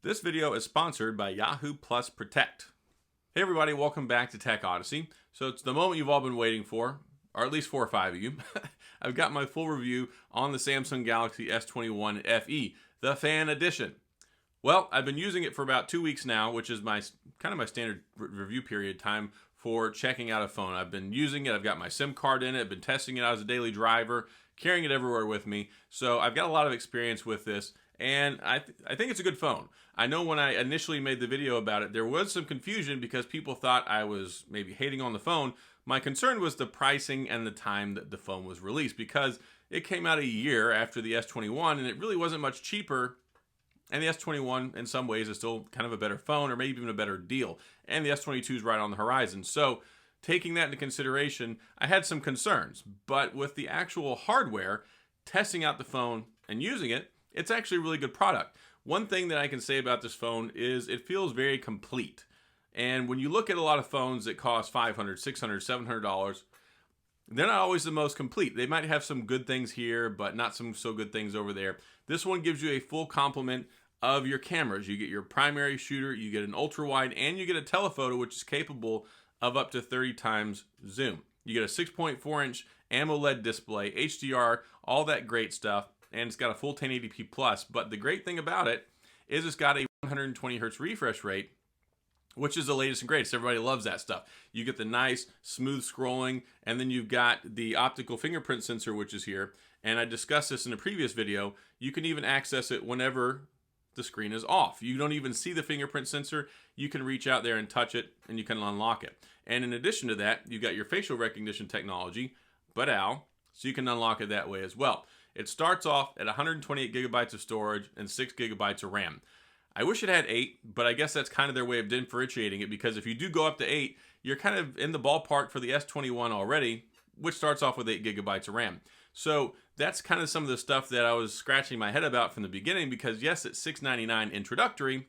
This video is sponsored by Yahoo Plus Protect. Hey everybody, welcome back to TechOdyssey. So it's the moment you've all been waiting for, or at least 4 or 5 of you. I've got my full review on the Samsung Galaxy S21 FE, the Fan Edition. Well, I've been using it for about 2 weeks now, which is my standard review period time for checking out a phone. I've been using it, I've got my SIM card in it, I've been testing it out as a daily driver, carrying it everywhere with me. So I've got a lot of experience with this, and I think it's a good phone. I know when I initially made the video about it, there was some confusion because people thought I was maybe hating on the phone. My concern was the pricing and the time that the phone was released, because it came out a year after the S21 and it really wasn't much cheaper. And the S21 in some ways is still kind of a better phone, or maybe even a better deal. And the S22 is right on the horizon. So taking that into consideration, I had some concerns. But with the actual hardware, testing out the phone and using it, it's actually a really good product. One thing that I can say about this phone is it feels very complete. And when you look at a lot of phones that cost $500, $600, $700, they're not always the most complete. They might have some good things here, but not some so good things over there. This one gives you a full complement of your cameras. You get your primary shooter, you get an ultra wide, and you get a telephoto, which is capable of up to 30 times zoom. You get a 6.4 inch AMOLED display, HDR, all that great stuff. And it's got a full 1080p plus. But the great thing about it is it's got a 120 hertz refresh rate, which is the latest and greatest. Everybody loves that stuff. You get the nice smooth scrolling, and then you've got the optical fingerprint sensor, which is here. And I discussed this in a previous video. You can even access it whenever the screen is off. You don't even see the fingerprint sensor. You can reach out there and touch it, and you can unlock it. And in addition to that, you've got your facial recognition technology, BOW, so you can unlock it that way as well. It starts off at 128 gigabytes of storage and 6 gigabytes of RAM. I wish it had 8, but I guess that's kind of their way of differentiating it, because if you do go up to 8, you're kind of in the ballpark for the S21 already, which starts off with 8 gigabytes of RAM. So that's kind of some of the stuff that I was scratching my head about from the beginning, because yes, it's $699 introductory.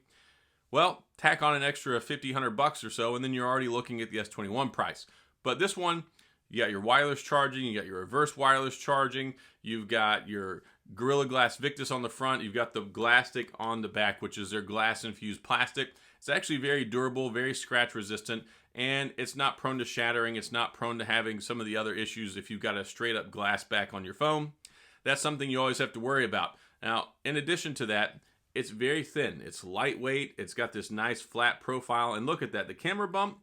Well, tack on an extra $50, $100 or so, and then you're already looking at the S21 price. But this one, you got your wireless charging, you got your reverse wireless charging, you've got your Gorilla Glass Victus on the front, you've got the Glastic on the back, which is their glass-infused plastic. It's actually very durable, very scratch-resistant, and it's not prone to shattering. It's not prone to having some of the other issues if you've got a straight-up glass back on your phone. That's something you always have to worry about. Now, in addition to that, it's very thin. It's lightweight. It's got this nice flat profile, and look at that. The camera bump,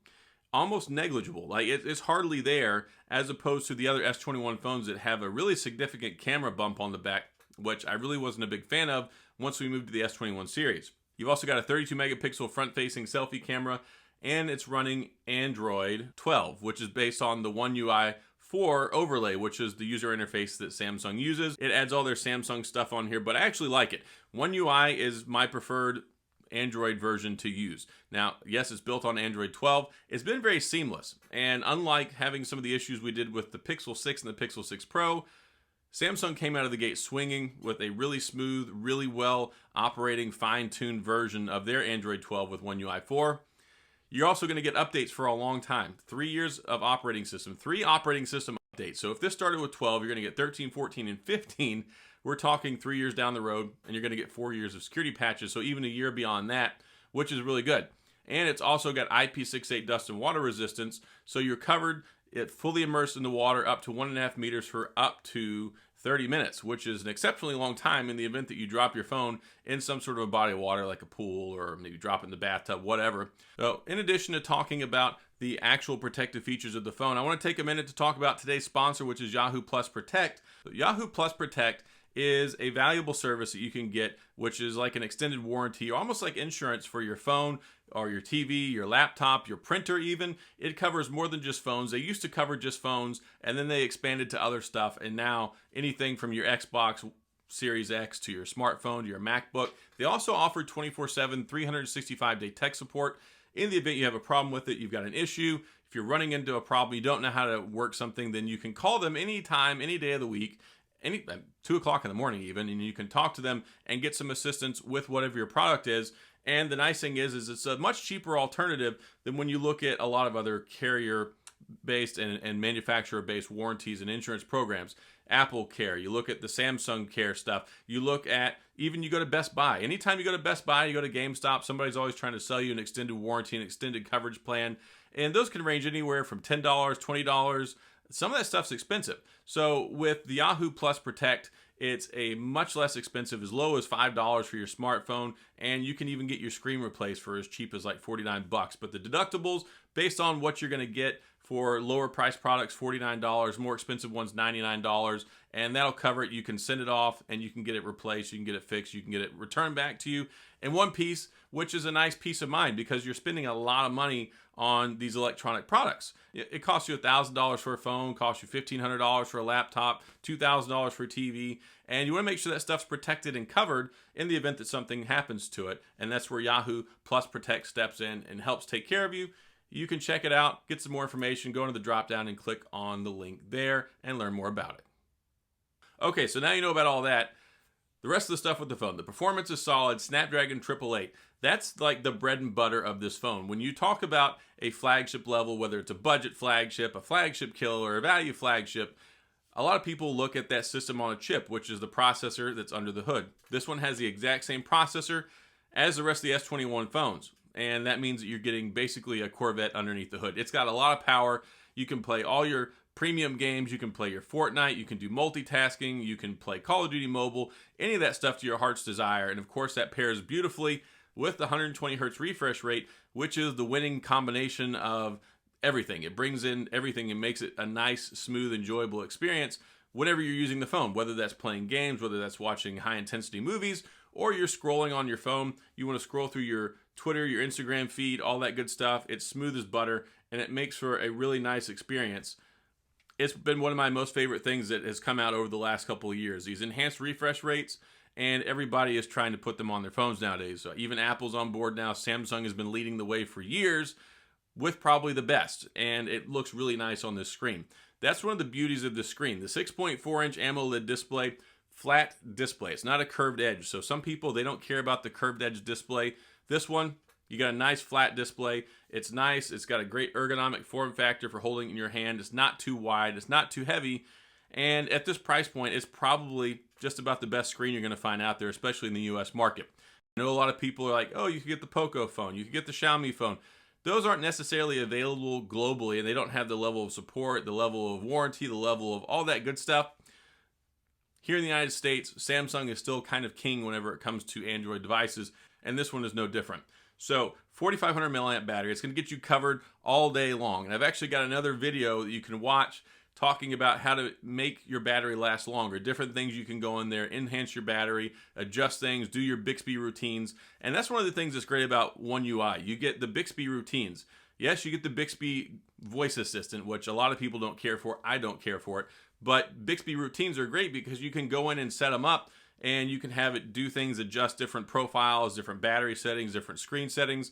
almost negligible. Like it's hardly there, as opposed to the other S21 phones that have a really significant camera bump on the back, which I really wasn't a big fan of once we moved to the S21 series. You've also got a 32 megapixel front-facing selfie camera, and it's running Android 12, which is based on the One UI 4 overlay, which is the user interface that Samsung uses. It adds all their Samsung stuff on here, but I actually like it. One UI is my preferred Android version to use. Now, yes, it's built on Android 12. It's been very seamless, and unlike having some of the issues we did with the Pixel 6 and the Pixel 6 Pro, Samsung came out of the gate swinging with a really smooth, really well operating, fine-tuned version of their Android 12 with One UI 4. You're also going to get updates for a long time. 3 years of operating system, 3 operating system updates. So if this started with 12, you're going to get 13, 14, and 15. We're talking 3 years down the road, and you're going to get 4 years of security patches, so even a year beyond that, which is really good. And it's also got IP68 dust and water resistance, so you're covered, it fully immersed in the water up to 1.5 meters for up to 30 minutes, which is an exceptionally long time in the event that you drop your phone in some sort of a body of water like a pool, or maybe drop it in the bathtub, whatever. So in addition to talking about the actual protective features of the phone, I want to take a minute to talk about today's sponsor, which is Yahoo Plus Protect. Yahoo Plus Protect is a valuable service that you can get, which is like an extended warranty, almost like insurance for your phone or your TV, your laptop, your printer even. It covers more than just phones. They used to cover just phones, and then they expanded to other stuff, and now anything from your Xbox Series X to your smartphone to your MacBook. They also offer 24/7, 365-day tech support. In the event you have a problem with it, you've got an issue, if you're running into a problem, you don't know how to work something, then you can call them anytime, any day of the week, 2 o'clock in the morning even, and you can talk to them and get some assistance with whatever your product is. And the nice thing is it's a much cheaper alternative than when you look at a lot of other carrier-based and manufacturer-based warranties and insurance programs. Apple Care, you look at the Samsung Care stuff, you look at even you go to Best Buy. Anytime you go to Best Buy, you go to GameStop, somebody's always trying to sell you an extended warranty, an extended coverage plan. And those can range anywhere from $10, $20. Some of that stuff's expensive. So with the Yahoo Plus Protect, it's a much less expensive, as low as $5 for your smartphone, and you can even get your screen replaced for as cheap as like 49 bucks. But the deductibles, based on what you're going to get for lower price products, $49, more expensive ones, $99, and that'll cover it. You can send it off and you can get it replaced, you can get it fixed, you can get it returned back to you in one piece, which is a nice peace of mind because you're spending a lot of money on these electronic products. It costs you $1,000 for a phone, costs you $1,500 for a laptop, $2,000 for a TV, and you want to make sure that stuff's protected and covered in the event that something happens to it, and that's where Yahoo Plus Protect steps in and helps take care of you. You can check it out, get some more information, go into the drop down and click on the link there and learn more about it. Okay, so now you know about all that. The rest of the stuff with the phone, the performance is solid, Snapdragon 888. That's like the bread and butter of this phone. When you talk about a flagship level, whether it's a budget flagship, a flagship killer, or a value flagship, a lot of people look at that system on a chip, which is the processor that's under the hood. This one has the exact same processor as the rest of the S21 phones. And that means that you're getting basically a Corvette underneath the hood. It's got a lot of power. You can play all your premium games. You can play your Fortnite. You can do multitasking. You can play Call of Duty Mobile, any of that stuff to your heart's desire. And of course, that pairs beautifully with the 120 hertz refresh rate, which is the winning combination of everything. It brings in everything and makes it a nice, smooth, enjoyable experience whenever you're using the phone, whether that's playing games, whether that's watching high-intensity movies, or you're scrolling on your phone. You want to scroll through your Twitter, your Instagram feed, all that good stuff. It's smooth as butter, and it makes for a really nice experience. It's been one of my most favorite things that has come out over the last couple of years. These enhanced refresh rates, and everybody is trying to put them on their phones nowadays. So even Apple's on board now. Samsung has been leading the way for years with probably the best, and it looks really nice on this screen. That's one of the beauties of this screen. The 6.4-inch AMOLED display, flat display. It's not a curved edge. So some people, they don't care about the curved edge display. This one, you got a nice flat display. It's nice. It's got a great ergonomic form factor for holding in your hand. It's not too wide. It's not too heavy. And at this price point, it's probably just about the best screen you're going to find out there, especially in the US market. I know a lot of people are like, oh, you can get the Poco phone. You can get the Xiaomi phone. Those aren't necessarily available globally, and they don't have the level of support, the level of warranty, the level of all that good stuff. Here in the United States, Samsung is still kind of king whenever it comes to Android devices, and this one is no different. So 4,500 milliamp battery, it's going to get you covered all day long. And I've actually got another video that you can watch talking about how to make your battery last longer. Different things you can go in there, enhance your battery, adjust things, do your Bixby routines. And that's one of the things that's great about One UI. You get the Bixby routines. Yes, you get the Bixby voice assistant, which a lot of people don't care for. I don't care for it. But Bixby routines are great because you can go in and set them up, and you can have it do things, adjust different profiles, different battery settings, different screen settings,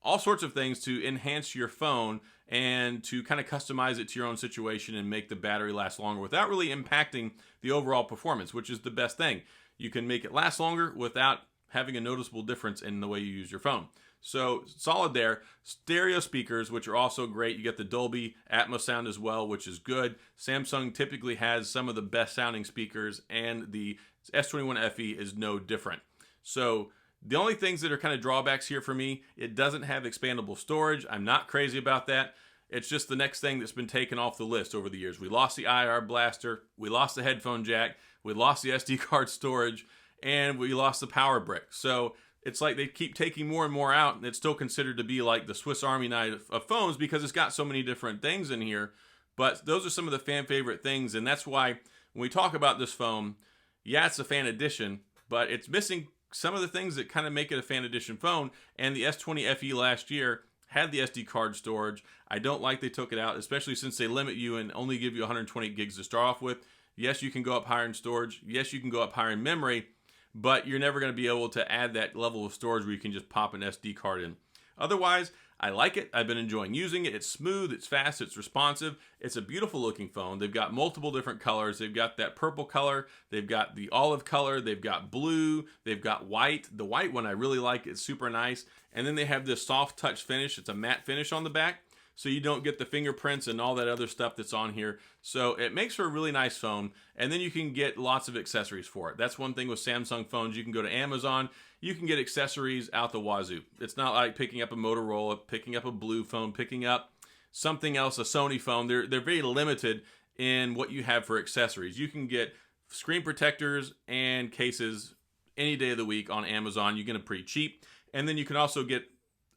all sorts of things to enhance your phone and to kind of customize it to your own situation and make the battery last longer without really impacting the overall performance, which is the best thing. You can make it last longer without having a noticeable difference in the way you use your phone. So solid there. Stereo speakers, which are also great. You get the Dolby Atmos sound as well, which is good. Samsung typically has some of the best sounding speakers, and the S21 FE is no different. So the only things that are kind of drawbacks here for me, it doesn't have expandable storage. I'm not crazy about that. It's just the next thing that's been taken off the list over the years. We lost the IR blaster, we lost the headphone jack, we lost the SD card storage, and we lost the power brick. So it's like they keep taking more and more out, and it's still considered to be like the Swiss Army knife of phones because it's got so many different things in here. But those are some of the fan favorite things, and that's why when we talk about this phone, yeah, it's a fan edition, but it's missing some of the things that kind of make it a fan edition phone. And the S20 FE last year had the SD card storage. I don't like they took it out, especially since they limit you and only give you 120 gigs to start off with. Yes, you can go up higher in storage. Yes, you can go up higher in memory, but you're never going to be able to add that level of storage where you can just pop an SD card in. Otherwise, I like it. I've been enjoying using it. It's smooth, it's fast, it's responsive. It's a beautiful looking phone. They've got multiple different colors. They've got that purple color. They've got the olive color. They've got blue. They've got white. The white one I really like. It's super nice. And then they have this soft touch finish. It's a matte finish on the back. so you don't get the fingerprints and all that other stuff that's on here. So it makes for a really nice phone, and then you can get lots of accessories for it. That's one thing with Samsung phones. You can go to Amazon, you can get accessories out the wazoo. It's not like picking up a Motorola, picking up a Blue phone, picking up something else, a Sony phone. They're very limited in what you have for accessories. You can get screen protectors and cases any day of the week on Amazon. You get them pretty cheap, and then you can also get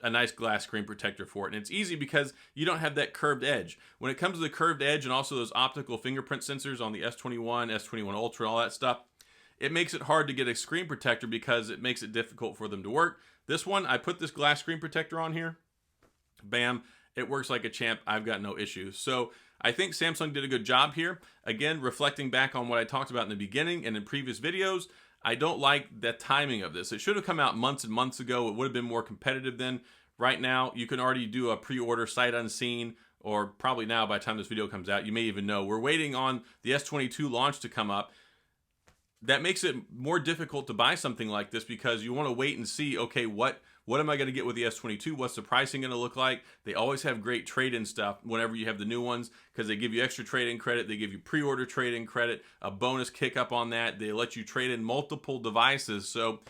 a nice glass screen protector for it. And it's easy because you don't have that curved edge. When it comes to the curved edge and also those optical fingerprint sensors on the S21, S21 Ultra, all that stuff, it makes it hard to get a screen protector because it makes it difficult for them to work. This one, I put this glass screen protector on here. Bam, it works like a champ. I've got no issues. So I think Samsung did a good job here. Again, reflecting back on what I talked about in the beginning and in previous videos, I don't like the timing of this. It should have come out months and months ago. It would have been more competitive then. Right now, you can already do a pre-order sight unseen, or probably now by the time this video comes out, you may even know. We're waiting on the S22 launch to come up. That makes it more difficult to buy something like this because you want to wait and see, okay, what am I going to get with the S22? What's the pricing going to look like? They always have great trade-in stuff whenever you have the new ones because they give you extra trade-in credit. They give you pre-order trade-in credit, a bonus kick up on that. They let you trade in multiple devices. So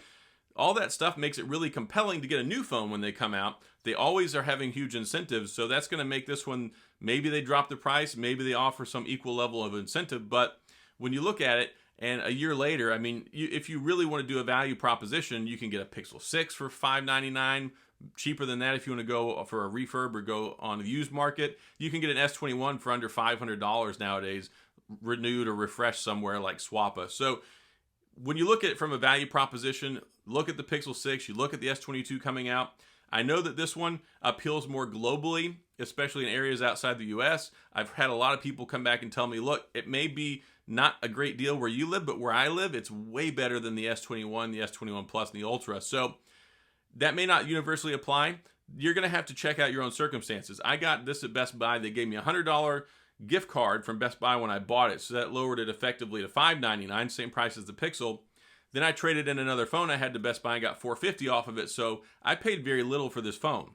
all that stuff makes it really compelling to get a new phone when they come out. They always are having huge incentives. So that's going to make this one, maybe they drop the price, maybe they offer some equal level of incentive. But when you look at it, and a year later, I mean, if you really want to do a value proposition, you can get a Pixel 6 for $599. Cheaper than that if you want to go for a refurb or go on the used market. You can get an S21 for under $500 nowadays, renewed or refreshed somewhere like Swappa. So when you look at it from a value proposition, look at the Pixel 6, you look at the S22 coming out. I know that this one appeals more globally, especially in areas outside the US. I've had a lot of people come back and tell me, look, it may be not a great deal where you live, but where I live, it's way better than the S21, the S21 Plus, and the Ultra. So that may not universally apply. You're going to have to check out your own circumstances. I got this at Best Buy. They gave me a $100 gift card from Best Buy when I bought it. So that lowered it effectively to $599, same price as the Pixel. Then I traded in another phone I had to Best Buy and got $450 off of it. So I paid very little for this phone.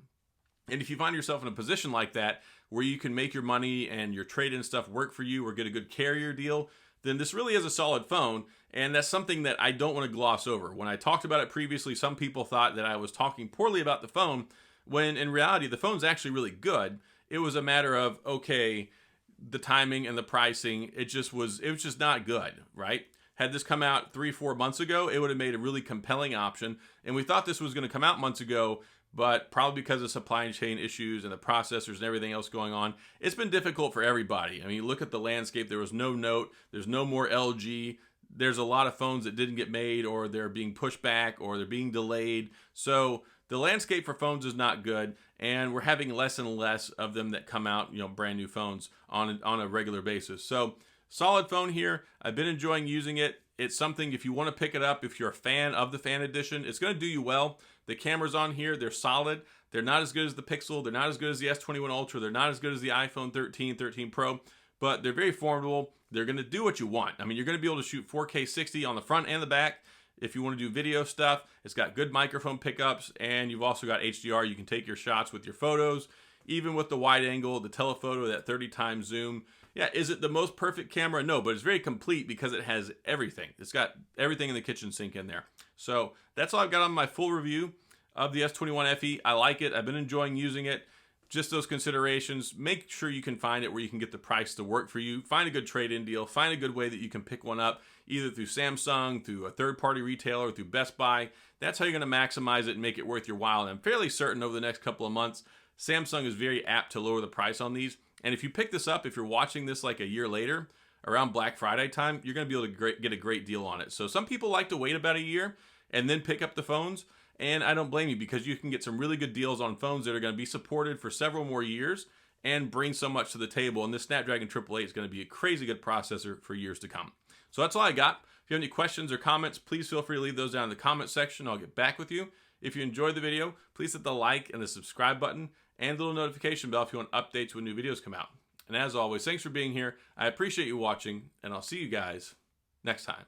And if you find yourself in a position like that, where you can make your money and your trade-in stuff work for you or get a good carrier deal, then this really is a solid phone. And that's something that I don't want to gloss over. When I talked about it previously, some people thought that I was talking poorly about the phone, when in reality, the phone's actually really good. It was a matter of, okay, the timing and the pricing, it was just not good, right? Had this come out 3-4 months ago, it would have made a really compelling option. And we thought this was going to come out months ago, but probably because of supply chain issues and the processors and everything else going on, it's been difficult for everybody. I mean, look at the landscape. There was no Note. There's no more LG. There's a lot of phones that didn't get made, or they're being pushed back, or they're being delayed. So the landscape for phones is not good, and we're having less and less of them that come out, brand new phones on a regular basis. So solid phone here. I've been enjoying using it. It's something, if you want to pick it up, if you're a fan of the Fan Edition, it's going to do you well. The cameras on here, they're solid. They're not as good as the Pixel. They're not as good as the S21 Ultra. They're not as good as the iPhone 13, 13 Pro, but they're very formidable. They're going to do what you want. I mean, you're going to be able to shoot 4K 60 on the front and the back. If you want to do video stuff, it's got good microphone pickups, and you've also got HDR. You can take your shots with your photos, even with the wide angle, the telephoto, that 30 times zoom. Yeah, is it the most perfect camera? No, but it's very complete because it has everything. It's got everything in the kitchen sink in there. So that's all I've got on my full review of the S21 FE. I like it. I've been enjoying using it. Just those considerations. Make sure you can find it where you can get the price to work for you. Find a good trade-in deal. Find a good way that you can pick one up, either through Samsung, through a third-party retailer, through Best Buy. That's how you're going to maximize it and make it worth your while. And I'm fairly certain over the next couple of months, Samsung is very apt to lower the price on these. And if you pick this up, if you're watching this like a year later, around Black Friday time, you're going to be able to get a great deal on it. So some people like to wait about a year and then pick up the phones. And I don't blame you, because you can get some really good deals on phones that are going to be supported for several more years and bring so much to the table. And this Snapdragon 888 is going to be a crazy good processor for years to come. So that's all I got. If you have any questions or comments, please feel free to leave those down in the comment section. I'll get back with you. If you enjoyed the video, please hit the like and the subscribe button and the little notification bell if you want updates when new videos come out. And as always, thanks for being here. I appreciate you watching, and I'll see you guys next time.